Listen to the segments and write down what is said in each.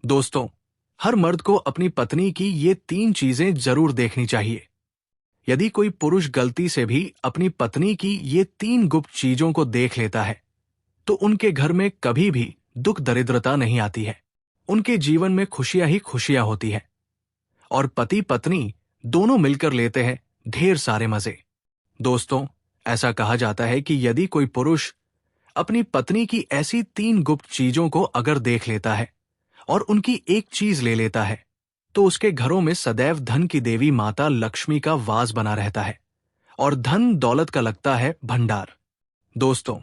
दोस्तों, हर मर्द को अपनी पत्नी की ये 3 चीजें जरूर देखनी चाहिए। यदि कोई पुरुष गलती से भी अपनी पत्नी की ये 3 गुप्त चीजों को देख लेता है, तो उनके घर में कभी भी दुख दरिद्रता नहीं आती है। उनके जीवन में खुशियां ही खुशियां होती है और पति पत्नी दोनों मिलकर लेते हैं ढेर सारे मजे। दोस्तों, ऐसा कहा जाता है कि यदि कोई पुरुष अपनी पत्नी की ऐसी 3 गुप्त चीजों को अगर देख लेता है और उनकी एक चीज ले लेता है, तो उसके घरों में सदैव धन की देवी माता लक्ष्मी का वास बना रहता है और धन दौलत का लगता है भंडार। दोस्तों,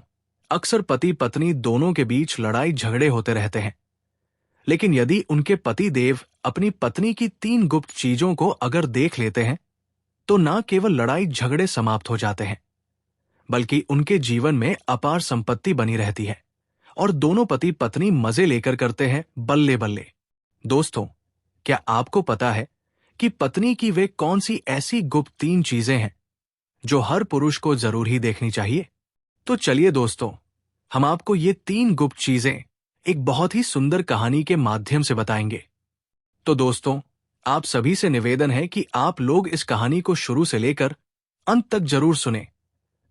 अक्सर पति पत्नी दोनों के बीच लड़ाई झगड़े होते रहते हैं, लेकिन यदि उनके पति देव अपनी पत्नी की 3 गुप्त चीजों को अगर देख लेते हैं, तो न केवल लड़ाई झगड़े समाप्त हो जाते हैं, बल्कि उनके जीवन में अपार संपत्ति बनी रहती है और दोनों पति पत्नी मजे लेकर करते हैं बल्ले बल्ले। दोस्तों, क्या आपको पता है कि पत्नी की वे कौन सी ऐसी गुप्त 3 चीजें हैं जो हर पुरुष को जरूर ही देखनी चाहिए? तो चलिए दोस्तों, हम आपको ये 3 गुप्त चीजें एक बहुत ही सुंदर कहानी के माध्यम से बताएंगे। तो दोस्तों, आप सभी से निवेदन है कि आप लोग इस कहानी को शुरू से लेकर अंत तक जरूर सुने,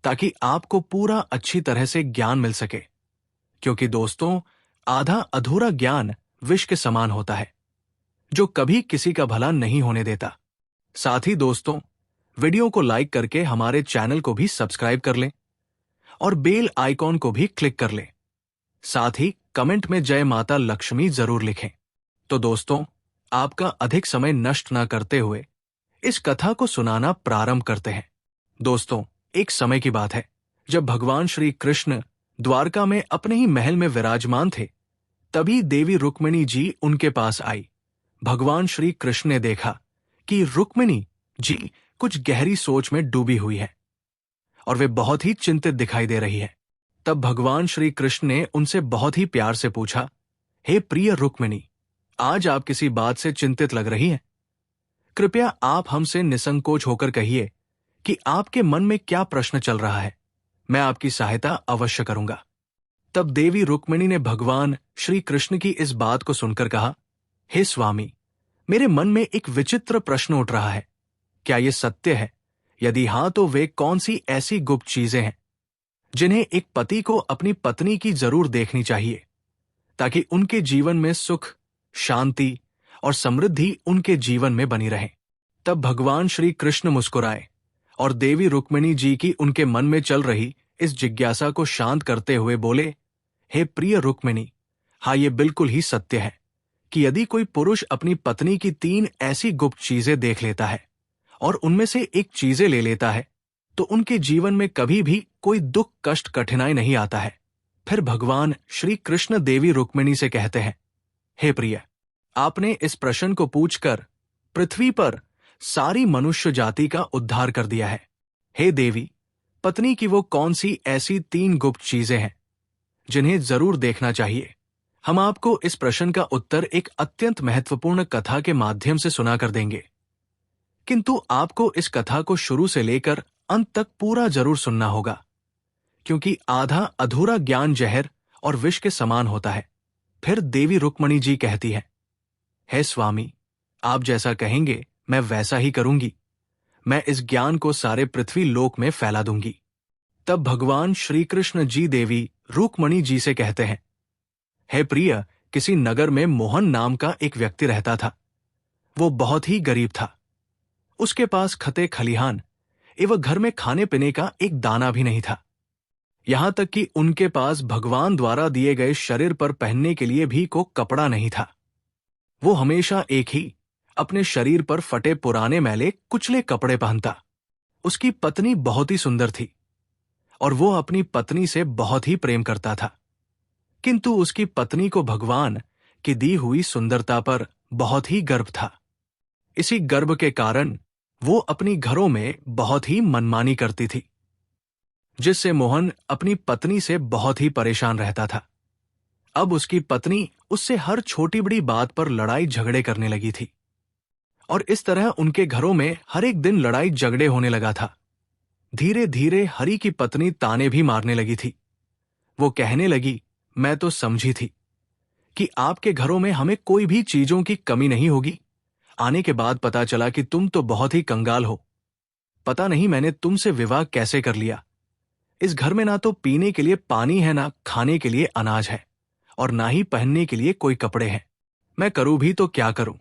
ताकि आपको पूरा अच्छी तरह से ज्ञान मिल सके। क्योंकि दोस्तों, आधा अधूरा ज्ञान विष के समान होता है, जो कभी किसी का भला नहीं होने देता। साथ ही दोस्तों, वीडियो को लाइक करके हमारे चैनल को भी सब्सक्राइब कर लें और बेल आइकॉन को भी क्लिक कर लें। साथ ही कमेंट में जय माता लक्ष्मी जरूर लिखें। तो दोस्तों, आपका अधिक समय नष्ट न करते हुए इस कथा को सुनाना प्रारंभ करते हैं। दोस्तों, एक समय की बात है जब भगवान श्री कृष्ण द्वारका में अपने ही महल में विराजमान थे। तभी देवी रुक्मिणी जी उनके पास आई। भगवान श्री कृष्ण ने देखा कि रुक्मिणी जी कुछ गहरी सोच में डूबी हुई है और वे बहुत ही चिंतित दिखाई दे रही है। तब भगवान श्री कृष्ण ने उनसे बहुत ही प्यार से पूछा, हे प्रिय रुक्मिणी, आज आप किसी बात से चिंतित लग रही हैं? कृपया आप हमसे निसंकोच होकर कहिए कि आपके मन में क्या प्रश्न चल रहा है। मैं आपकी सहायता अवश्य करूंगा। तब देवी रुक्मिणी ने भगवान श्री कृष्ण की इस बात को सुनकर कहा, हे स्वामी, मेरे मन में एक विचित्र प्रश्न उठ रहा है। क्या यह सत्य है? यदि हां, तो वे कौन सी ऐसी गुप्त चीजें हैं जिन्हें एक पति को अपनी पत्नी की जरूर देखनी चाहिए, ताकि उनके जीवन में सुख, शांति और समृद्धि उनके जीवन में बनी रहे? तब भगवान श्री कृष्ण मुस्कुराए और देवी रुक्मिणी जी की उनके मन में चल रही इस जिज्ञासा को शांत करते हुए बोले, हे प्रिय रुक्मिणी, हाँ, ये बिल्कुल ही सत्य है कि यदि कोई पुरुष अपनी पत्नी की 3 ऐसी गुप्त चीजें देख लेता है और उनमें से एक चीजें ले लेता है, तो उनके जीवन में कभी भी कोई दुख, कष्ट, कठिनाई नहीं आता है। फिर भगवान श्री कृष्ण देवी रुक्मिणी से कहते हैं, हे प्रिय, आपने इस प्रश्न को पूछकर पृथ्वी पर सारी मनुष्य जाति का उद्धार कर दिया है। हे देवी, पत्नी की वो कौन सी ऐसी 3 गुप्त चीजें हैं जिन्हें जरूर देखना चाहिए? हम आपको इस प्रश्न का उत्तर एक अत्यंत महत्वपूर्ण कथा के माध्यम से सुनाकर देंगे, किंतु आपको इस कथा को शुरू से लेकर अंत तक पूरा जरूर सुनना होगा, क्योंकि आधा अधूरा ज्ञान जहर और विष के समान होता है। फिर देवी रुक्मिणी जी कहती है, हे स्वामी, आप जैसा कहेंगे मैं वैसा ही करूंगी। मैं इस ज्ञान को सारे पृथ्वी लोक में फैला दूंगी। तब भगवान श्री कृष्ण जी देवी रुक्मिणी जी से कहते हैं, हे प्रिय, किसी नगर में मोहन नाम का एक व्यक्ति रहता था। वो बहुत ही गरीब था। उसके पास खते खलिहान एवं घर में खाने पीने का एक दाना भी नहीं था। यहां तक कि उनके पास भगवान द्वारा दिए गए शरीर पर पहनने के लिए भी को कपड़ा नहीं था। वो हमेशा एक ही अपने शरीर पर फटे पुराने मैले कुचले कपड़े पहनता। उसकी पत्नी बहुत ही सुंदर थी और वो अपनी पत्नी से बहुत ही प्रेम करता था, किंतु उसकी पत्नी को भगवान की दी हुई सुंदरता पर बहुत ही गर्व था। इसी गर्व के कारण वो अपनी घरों में बहुत ही मनमानी करती थी, जिससे मोहन अपनी पत्नी से बहुत ही परेशान रहता था। अब उसकी पत्नी उससे हर छोटी बड़ी बात पर लड़ाई झगड़े करने लगी थी और इस तरह उनके घरों में हर एक दिन लड़ाई झगड़े होने लगा था। धीरे धीरे हरि की पत्नी ताने भी मारने लगी थी। वो कहने लगी, मैं तो समझी थी कि आपके घरों में हमें कोई भी चीजों की कमी नहीं होगी। आने के बाद पता चला कि तुम तो बहुत ही कंगाल हो। पता नहीं मैंने तुमसे विवाह कैसे कर लिया। इस घर में ना तो पीने के लिए पानी है, ना खाने के लिए अनाज है, और ना ही पहनने के लिए कोई कपड़े हैं। मैं करूं भी तो क्या करूं?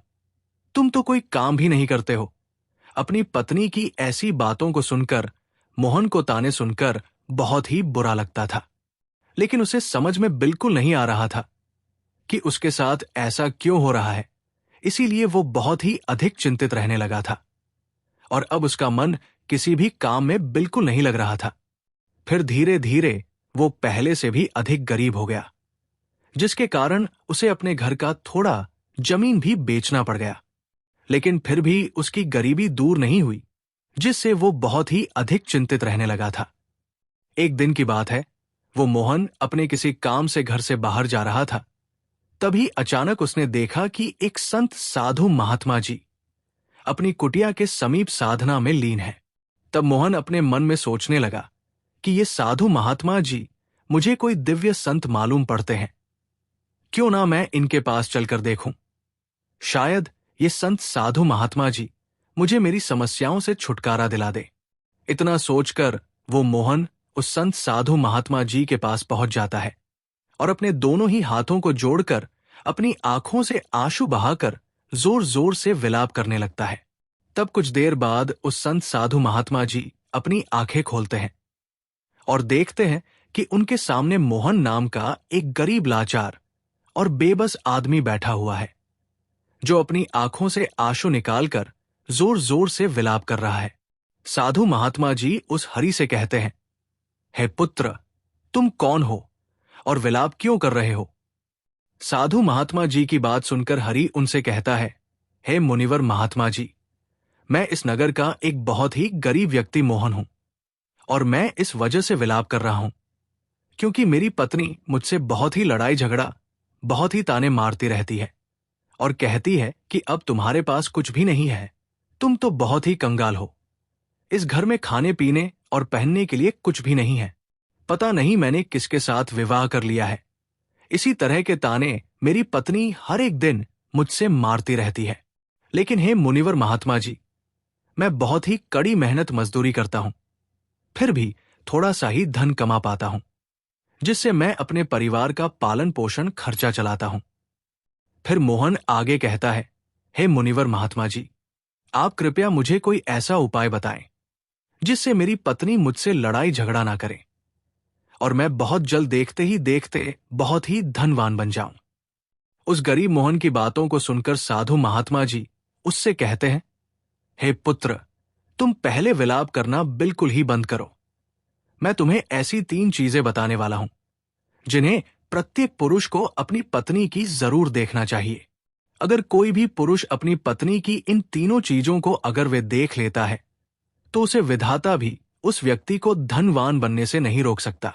तुम तो कोई काम भी नहीं करते हो। अपनी पत्नी की ऐसी बातों को सुनकर मोहन को ताने सुनकर बहुत ही बुरा लगता था, लेकिन उसे समझ में बिल्कुल नहीं आ रहा था कि उसके साथ ऐसा क्यों हो रहा है। इसीलिए वो बहुत ही अधिक चिंतित रहने लगा था, और अब उसका मन किसी भी काम में बिल्कुल नहीं लग रहा था। फिर धीरे धीरे वो पहले से भी अधिक गरीब हो गया, जिसके कारण उसे अपने घर का थोड़ा जमीन भी बेचना पड़ गया। लेकिन फिर भी उसकी गरीबी दूर नहीं हुई, जिससे वो बहुत ही अधिक चिंतित रहने लगा था। एक दिन की बात है, वो मोहन अपने किसी काम से घर से बाहर जा रहा था। तभी अचानक उसने देखा कि एक संत साधु महात्मा जी अपनी कुटिया के समीप साधना में लीन है। तब मोहन अपने मन में सोचने लगा कि ये साधु महात्मा जी मुझे कोई दिव्य संत मालूम पड़ते हैं। क्यों ना मैं इनके पास चलकर देखूं। शायद ये संत साधु महात्मा जी मुझे मेरी समस्याओं से छुटकारा दिला दे। इतना सोचकर वो मोहन उस संत साधु महात्मा जी के पास पहुंच जाता है और अपने दोनों ही हाथों को जोड़कर अपनी आंखों से आंसू बहाकर जोर जोर से विलाप करने लगता है। तब कुछ देर बाद उस संत साधु महात्मा जी अपनी आंखें खोलते हैं और देखते हैं कि उनके सामने मोहन नाम का एक गरीब लाचार और बेबस आदमी बैठा हुआ है, जो अपनी आंखों से आंसू निकालकर जोर जोर से विलाप कर रहा है। साधु महात्मा जी उस हरि से कहते हैं, हे पुत्र, तुम कौन हो और विलाप क्यों कर रहे हो? साधु महात्मा जी की बात सुनकर हरि उनसे कहता है, हे मुनिवर महात्मा जी, मैं इस नगर का एक बहुत ही गरीब व्यक्ति मोहन हूं, और मैं इस वजह से विलाप कर रहा हूं क्योंकि मेरी पत्नी मुझसे बहुत ही लड़ाई झगड़ा, बहुत ही ताने मारती रहती है और कहती है कि अब तुम्हारे पास कुछ भी नहीं है, तुम तो बहुत ही कंगाल हो। इस घर में खाने पीने और पहनने के लिए कुछ भी नहीं है। पता नहीं मैंने किसके साथ विवाह कर लिया है। इसी तरह के ताने मेरी पत्नी हर एक दिन मुझसे मारती रहती है। लेकिन हे मुनिवर महात्मा जी, मैं बहुत ही कड़ी मेहनत मजदूरी करता हूं, फिर भी थोड़ा सा ही धन कमा पाता हूं, जिससे मैं अपने परिवार का पालन पोषण खर्चा चलाता हूं। फिर मोहन आगे कहता है, हे मुनिवर महात्मा जी, आप कृपया मुझे कोई ऐसा उपाय बताएं जिससे मेरी पत्नी मुझसे लड़ाई झगड़ा ना करे और मैं बहुत जल्द देखते ही देखते बहुत ही धनवान बन जाऊं। उस गरीब मोहन की बातों को सुनकर साधु महात्मा जी उससे कहते हैं, हे पुत्र, तुम पहले विलाप करना बिल्कुल ही बंद करो। मैं तुम्हें ऐसी 3 चीजें बताने वाला हूं जिन्हें प्रत्येक पुरुष को अपनी पत्नी की जरूर देखना चाहिए। अगर कोई भी पुरुष अपनी पत्नी की इन तीनों चीजों को अगर वे देख लेता है तो उसे विधाता भी उस व्यक्ति को धनवान बनने से नहीं रोक सकता।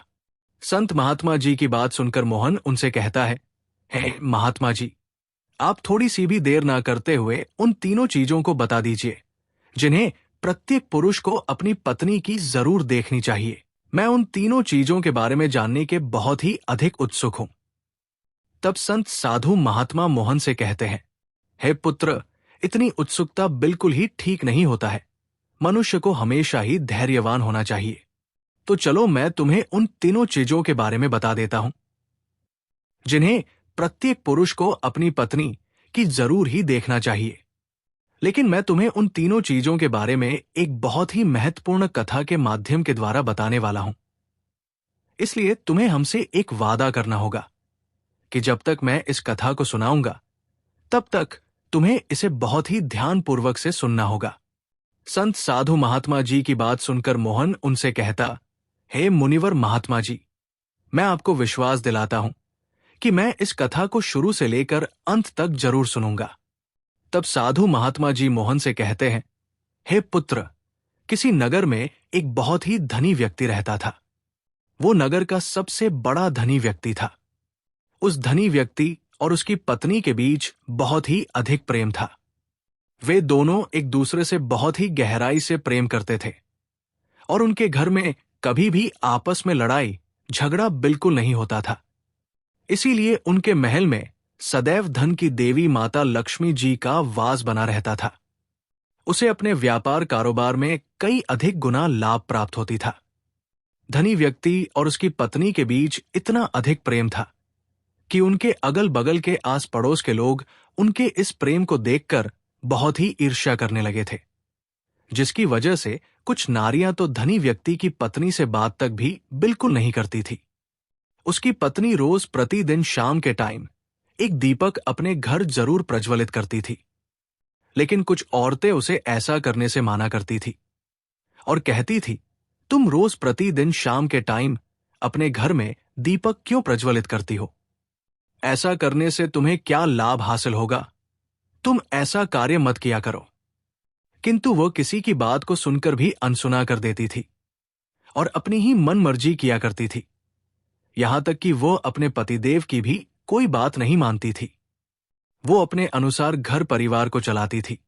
संत महात्मा जी की बात सुनकर मोहन उनसे कहता है, हे महात्मा जी, आप थोड़ी सी भी देर ना करते हुए उन तीनों चीजों को बता दीजिए जिन्हें प्रत्येक पुरुष को अपनी पत्नी की जरूर देखनी चाहिए। मैं उन तीनों चीजों के बारे में जानने के बहुत ही अधिक उत्सुक हूं। तब संत साधु महात्मा मोहन से कहते हैं, हे पुत्र, इतनी उत्सुकता बिल्कुल ही ठीक नहीं होता है। मनुष्य को हमेशा ही धैर्यवान होना चाहिए। तो चलो मैं तुम्हें उन तीनों चीजों के बारे में बता देता हूं जिन्हें प्रत्येक पुरुष को अपनी पत्नी की जरूर ही देखना चाहिए। लेकिन मैं तुम्हें उन तीनों चीजों के बारे में एक बहुत ही महत्वपूर्ण कथा के माध्यम के द्वारा बताने वाला हूं। इसलिए तुम्हें हमसे एक वादा करना होगा कि जब तक मैं इस कथा को सुनाऊंगा तब तक तुम्हें इसे बहुत ही ध्यानपूर्वक से सुनना होगा। संत साधु महात्मा जी की बात सुनकर मोहन उनसे कहता, हे मुनिवर महात्मा जी, मैं आपको विश्वास दिलाता हूं कि मैं इस कथा को शुरू से लेकर अंत तक जरूर सुनूंगा। तब साधु महात्मा जी मोहन से कहते हैं, हे पुत्र, किसी नगर में एक बहुत ही धनी व्यक्ति रहता था। वो नगर का सबसे बड़ा धनी व्यक्ति था। उस धनी व्यक्ति और उसकी पत्नी के बीच बहुत ही अधिक प्रेम था। वे दोनों एक दूसरे से बहुत ही गहराई से प्रेम करते थे और उनके घर में कभी भी आपस में लड़ाई झगड़ा बिल्कुल नहीं होता था। इसीलिए उनके महल में सदैव धन की देवी माता लक्ष्मी जी का वास बना रहता था। उसे अपने व्यापार कारोबार में कई अधिक गुना लाभ प्राप्त होती था। धनी व्यक्ति और उसकी पत्नी के बीच इतना अधिक प्रेम था कि उनके अगल बगल के आस पड़ोस के लोग उनके इस प्रेम को देखकर बहुत ही ईर्ष्या करने लगे थे, जिसकी वजह से कुछ नारियां तो धनी व्यक्ति की पत्नी से बात तक भी बिल्कुल नहीं करती थी। उसकी पत्नी रोज प्रतिदिन शाम के टाइम एक दीपक अपने घर जरूर प्रज्वलित करती थी, लेकिन कुछ औरतें उसे ऐसा करने से माना करती थी और कहती थी, तुम रोज प्रतिदिन शाम के टाइम अपने घर में दीपक क्यों प्रज्वलित करती हो? ऐसा करने से तुम्हें क्या लाभ हासिल होगा? तुम ऐसा कार्य मत किया करो। किंतु वह किसी की बात को सुनकर भी अनसुना कर देती थी और अपनी ही मन मर्जी किया करती थी। यहां तक कि वो अपने पतिदेव की भी कोई बात नहीं मानती थी। वो अपने अनुसार घर परिवार को चलाती थी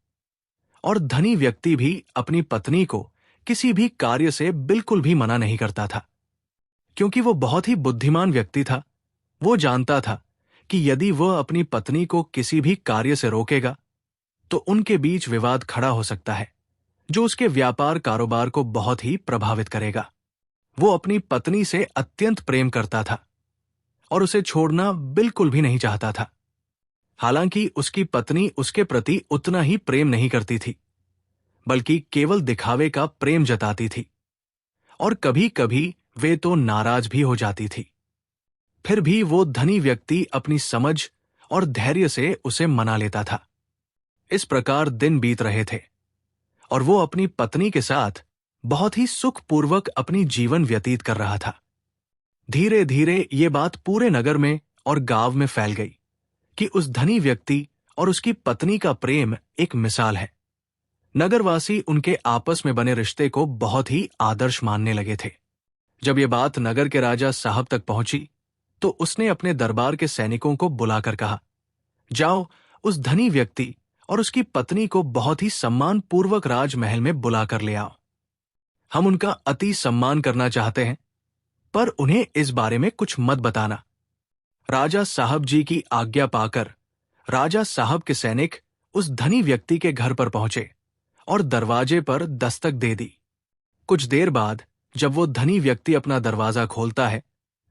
और धनी व्यक्ति भी अपनी पत्नी को किसी भी कार्य से बिल्कुल भी मना नहीं करता था, क्योंकि वो बहुत ही बुद्धिमान व्यक्ति था। वो जानता था कि यदि वह अपनी पत्नी को किसी भी कार्य से रोकेगा तो उनके बीच विवाद खड़ा हो सकता है, जो उसके व्यापार कारोबार को बहुत ही प्रभावित करेगा। वो अपनी पत्नी से अत्यंत प्रेम करता था और उसे छोड़ना बिल्कुल भी नहीं चाहता था। हालांकि उसकी पत्नी उसके प्रति उतना ही प्रेम नहीं करती थी, बल्कि केवल दिखावे का प्रेम जताती थी और कभी कभी वे तो नाराज भी हो जाती थी। फिर भी वो धनी व्यक्ति अपनी समझ और धैर्य से उसे मना लेता था। इस प्रकार दिन बीत रहे थे और वो अपनी पत्नी के साथ बहुत ही सुखपूर्वक अपनी जीवन व्यतीत कर रहा था। धीरे धीरे ये बात पूरे नगर में और गांव में फैल गई कि उस धनी व्यक्ति और उसकी पत्नी का प्रेम एक मिसाल है। नगरवासी उनके आपस में बने रिश्ते को बहुत ही आदर्श मानने लगे थे। जब ये बात नगर के राजा साहब तक पहुंची तो उसने अपने दरबार के सैनिकों को बुलाकर कहा, जाओ उस धनी व्यक्ति और उसकी पत्नी को बहुत ही सम्मान पूर्वक राजमहल में बुला कर ले आओ। हम उनका अति सम्मान करना चाहते हैं, पर उन्हें इस बारे में कुछ मत बताना। राजा साहब जी की आज्ञा पाकर राजा साहब के सैनिक उस धनी व्यक्ति के घर पर पहुंचे और दरवाजे पर दस्तक दे दी। कुछ देर बाद जब वो धनी व्यक्ति अपना दरवाजा खोलता है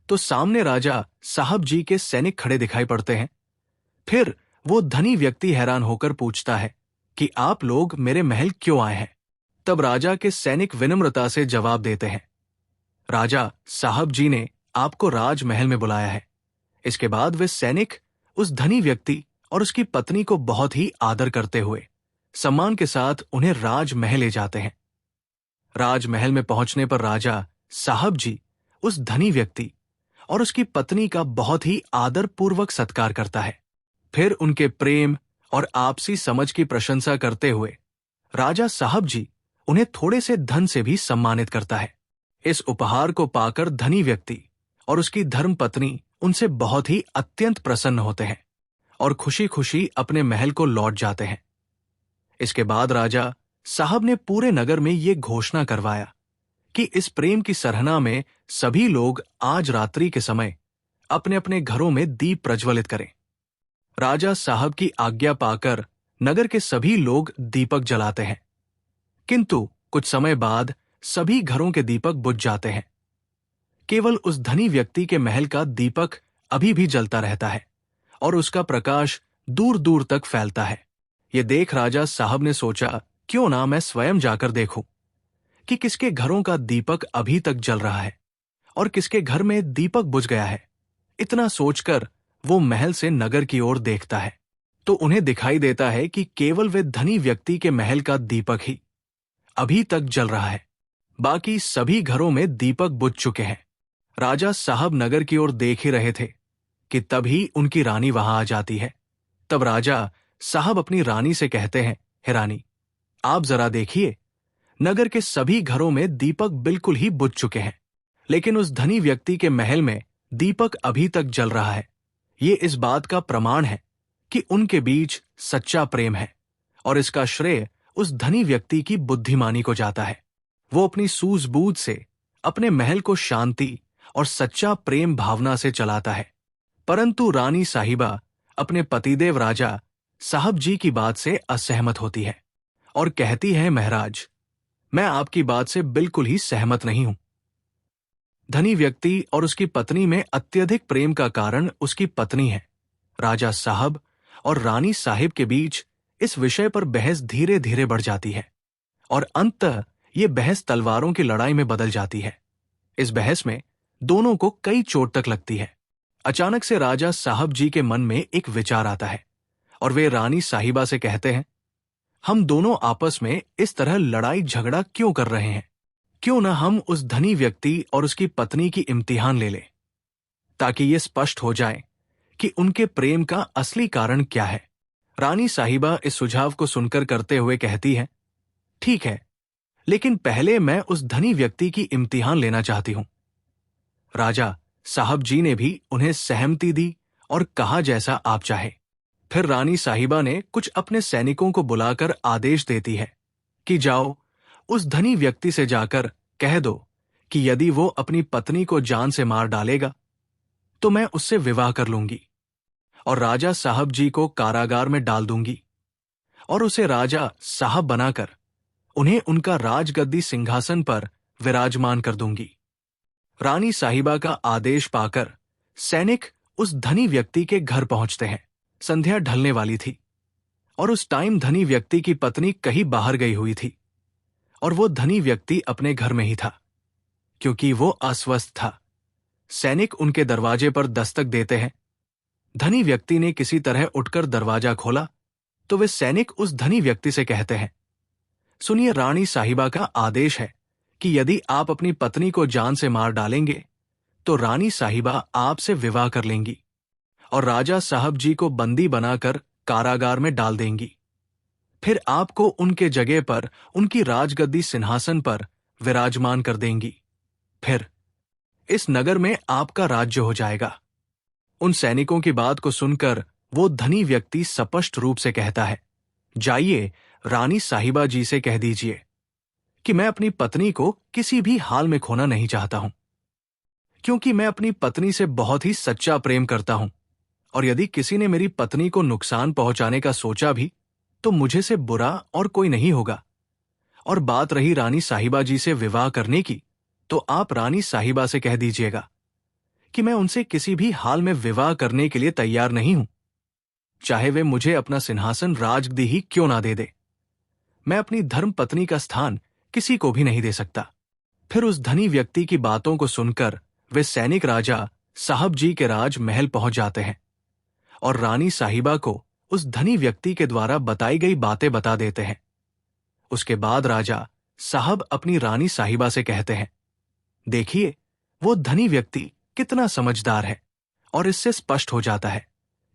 तो सामने राजा साहब जी के सैनिक खड़े दिखाई पड़ते हैं। फिर वो धनी व्यक्ति हैरान होकर पूछता है कि आप लोग मेरे महल क्यों आए हैं? तब राजा के सैनिक विनम्रता से जवाब देते हैं, राजा साहब जी ने आपको राजमहल में बुलाया है। इसके बाद वे सैनिक उस धनी व्यक्ति और उसकी पत्नी को बहुत ही आदर करते हुए सम्मान के साथ उन्हें राजमहल ले जाते हैं। राजमहल में पहुंचने पर राजा साहब जी उस धनी व्यक्ति और उसकी पत्नी का बहुत ही आदर पूर्वक सत्कार करता है। फिर उनके प्रेम और आपसी समझ की प्रशंसा करते हुए राजा साहब जी उन्हें थोड़े से धन से भी सम्मानित करता है। इस उपहार को पाकर धनी व्यक्ति और उसकी धर्मपत्नी उनसे बहुत ही अत्यंत प्रसन्न होते हैं और खुशी खुशी अपने महल को लौट जाते हैं। इसके बाद राजा साहब ने पूरे नगर में ये घोषणा करवाया कि इस प्रेम की सराहना में सभी लोग आज रात्रि के समय अपने अपने घरों में दीप प्रज्वलित करें। राजा साहब की आज्ञा पाकर नगर के सभी लोग दीपक जलाते हैं, किंतु कुछ समय बाद सभी घरों के दीपक बुझ जाते हैं। केवल उस धनी व्यक्ति के महल का दीपक अभी भी जलता रहता है और उसका प्रकाश दूर दूर तक फैलता है। ये देख राजा साहब ने सोचा, क्यों ना मैं स्वयं जाकर देखूं कि किसके घरों का दीपक अभी तक जल रहा है और किसके घर में दीपक बुझ गया है। इतना सोचकर वो महल से नगर की ओर देखता है तो उन्हें दिखाई देता है कि केवल वे धनी व्यक्ति के महल का दीपक ही अभी तक जल रहा है, बाकी सभी घरों में दीपक बुझ चुके हैं। राजा साहब नगर की ओर देख ही रहे थे कि तभी उनकी रानी वहां आ जाती है। तब राजा साहब अपनी रानी से कहते हैं, हे रानी, आप जरा देखिए, नगर के सभी घरों में दीपक बिल्कुल ही बुझ चुके हैं, लेकिन उस धनी व्यक्ति के महल में दीपक अभी तक जल रहा है। ये इस बात का प्रमाण है कि उनके बीच सच्चा प्रेम है और इसका श्रेय उस धनी व्यक्ति की बुद्धिमानी को जाता है। वो अपनी सूझबूझ से अपने महल को शांति और सच्चा प्रेम भावना से चलाता है, परंतु रानी साहिबा अपने पतिदेव राजा साहब जी की बात से असहमत होती है और कहती है, महाराज, मैं आपकी बात से बिल्कुल ही सहमत नहीं हूं। धनी व्यक्ति और उसकी पत्नी में अत्यधिक प्रेम का कारण उसकी पत्नी है। राजा साहब और रानी साहिब के बीच इस विषय पर बहस धीरे धीरे बढ़ जाती है और अंततः ये बहस तलवारों की लड़ाई में बदल जाती है। इस बहस में दोनों को कई चोट तक लगती है। अचानक से राजा साहब जी के मन में एक विचार आता है और वे रानी साहिबा से कहते हैं, हम दोनों आपस में इस तरह लड़ाई झगड़ा क्यों कर रहे हैं? क्यों ना हम उस धनी व्यक्ति और उसकी पत्नी की इम्तिहान ले लें, ताकि ये स्पष्ट हो जाए कि उनके प्रेम का असली कारण क्या है। रानी साहिबा इस सुझाव को सुनकर करते हुए कहती है, ठीक है, लेकिन पहले मैं उस धनी व्यक्ति की इम्तिहान लेना चाहती हूं। राजा साहब जी ने भी उन्हें सहमति दी और कहा, जैसा आप चाहे। फिर रानी साहिबा ने कुछ अपने सैनिकों को बुलाकर आदेश देती है कि जाओ, उस धनी व्यक्ति से जाकर कह दो कि यदि वो अपनी पत्नी को जान से मार डालेगा तो मैं उससे विवाह कर लूंगी और राजा साहब जी को कारागार में डाल दूंगी और उसे राजा साहब बनाकर उन्हें उनका राजगद्दी सिंहासन पर विराजमान कर दूंगी। रानी साहिबा का आदेश पाकर सैनिक उस धनी व्यक्ति के घर पहुंचते हैं। संध्या ढलने वाली थी और उस टाइम धनी व्यक्ति की पत्नी कहीं बाहर गई हुई थी और वो धनी व्यक्ति अपने घर में ही था, क्योंकि वो अस्वस्थ था। सैनिक उनके दरवाजे पर दस्तक देते हैं। धनी व्यक्ति ने किसी तरह उठकर दरवाजा खोला तो वे सैनिक उस धनी व्यक्ति से कहते हैं, सुनिए, रानी साहिबा का आदेश है कि यदि आप अपनी पत्नी को जान से मार डालेंगे तो रानी साहिबा आपसे विवाह कर लेंगी और राजा साहब जी को बंदी बनाकर कारागार में डाल देंगी। फिर आपको उनके जगह पर उनकी राजगद्दी सिंहासन पर विराजमान कर देंगी। फिर इस नगर में आपका राज्य हो जाएगा। उन सैनिकों की बात को सुनकर वो धनी व्यक्ति स्पष्ट रूप से कहता है, जाइए, रानी साहिबा जी से कह दीजिए कि मैं अपनी पत्नी को किसी भी हाल में खोना नहीं चाहता हूं, क्योंकि मैं अपनी पत्नी से बहुत ही सच्चा प्रेम करता हूं और यदि किसी ने मेरी पत्नी को नुकसान पहुंचाने का सोचा भी तो मुझे से बुरा और कोई नहीं होगा। और बात रही रानी साहिबा जी से विवाह करने की, तो आप रानी साहिबा से कह दीजिएगा कि मैं उनसे किसी भी हाल में विवाह करने के लिए तैयार नहीं हूं, चाहे वे मुझे अपना सिंहासन राजगद्दी ही क्यों ना दे दे। मैं अपनी धर्म पत्नी का स्थान किसी को भी नहीं दे सकता। फिर उस धनी व्यक्ति की बातों को सुनकर वे सैनिक राजा साहब जी के राज महल पहुंच जाते हैं और रानी साहिबा को उस धनी व्यक्ति के द्वारा बताई गई बातें बता देते हैं। उसके बाद राजा साहब अपनी रानी साहिबा से कहते हैं, देखिए, वो धनी व्यक्ति कितना समझदार है। और इससे स्पष्ट हो जाता है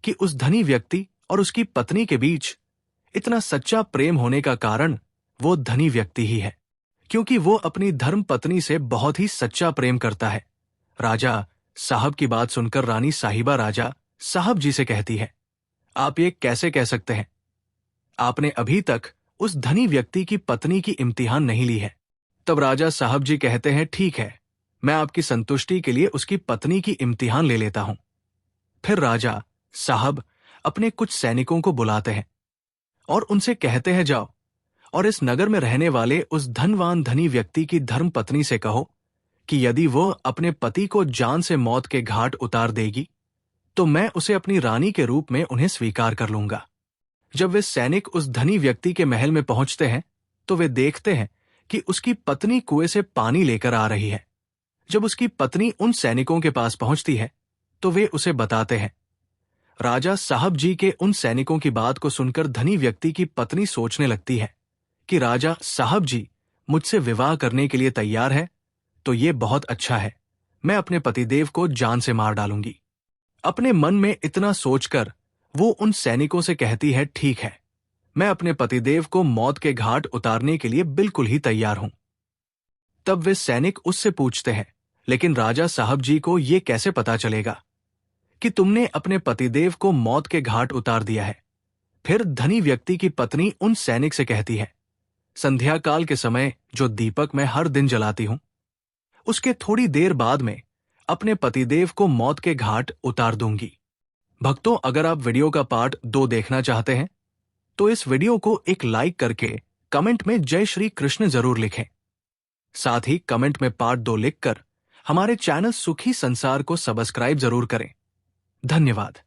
कि उस धनी व्यक्ति और उसकी पत्नी के बीच इतना सच्चा प्रेम होने का कारण वो धनी व्यक्ति ही है, क्योंकि वो अपनी धर्म पत्नी से बहुत ही सच्चा प्रेम करता है। राजा साहब की बात सुनकर रानी साहिबा राजा साहब जी से कहती है, आप ये कैसे कह सकते हैं? आपने अभी तक उस धनी व्यक्ति की पत्नी की इम्तिहान नहीं ली है। तब राजा साहब जी कहते हैं, ठीक है, मैं आपकी संतुष्टि के लिए उसकी पत्नी की इम्तिहान ले लेता हूं। फिर राजा साहब अपने कुछ सैनिकों को बुलाते हैं और उनसे कहते हैं, जाओ और इस नगर में रहने वाले उस धनवान धनी व्यक्ति की धर्म पत्नी से कहो कि यदि वो अपने पति को जान से मौत के घाट उतार देगी तो मैं उसे अपनी रानी के रूप में उन्हें स्वीकार कर लूंगा। जब वे सैनिक उस धनी व्यक्ति के महल में पहुंचते हैं तो वे देखते हैं कि उसकी पत्नी कुएं से पानी लेकर आ रही है। जब उसकी पत्नी उन सैनिकों के पास पहुंचती है तो वे उसे बताते हैं। राजा साहब जी के उन सैनिकों की बात को सुनकर धनी व्यक्ति की पत्नी सोचने लगती है कि राजा साहब जी मुझसे विवाह करने के लिए तैयार है, तो ये बहुत अच्छा है, मैं अपने पतिदेव को जान से मार डालूंगी। अपने मन में इतना सोचकर वो उन सैनिकों से कहती है, ठीक है, मैं अपने पतिदेव को मौत के घाट उतारने के लिए बिल्कुल ही तैयार हूं। तब वे सैनिक उससे पूछते हैं, लेकिन राजा साहब जी को ये कैसे पता चलेगा कि तुमने अपने पतिदेव को मौत के घाट उतार दिया है? फिर धनी व्यक्ति की पत्नी उन सैनिक से कहती है, संध्या काल के समय जो दीपक मैं हर दिन जलाती हूं, उसके थोड़ी देर बाद में अपने पतिदेव को मौत के घाट उतार दूंगी। भक्तों, अगर आप वीडियो का पार्ट 2 देखना चाहते हैं तो इस वीडियो को एक लाइक करके कमेंट में जय श्री कृष्ण जरूर लिखें। साथ ही कमेंट में पार्ट 2 लिखकर हमारे चैनल सुखी संसार को सब्सक्राइब जरूर करें। धन्यवाद।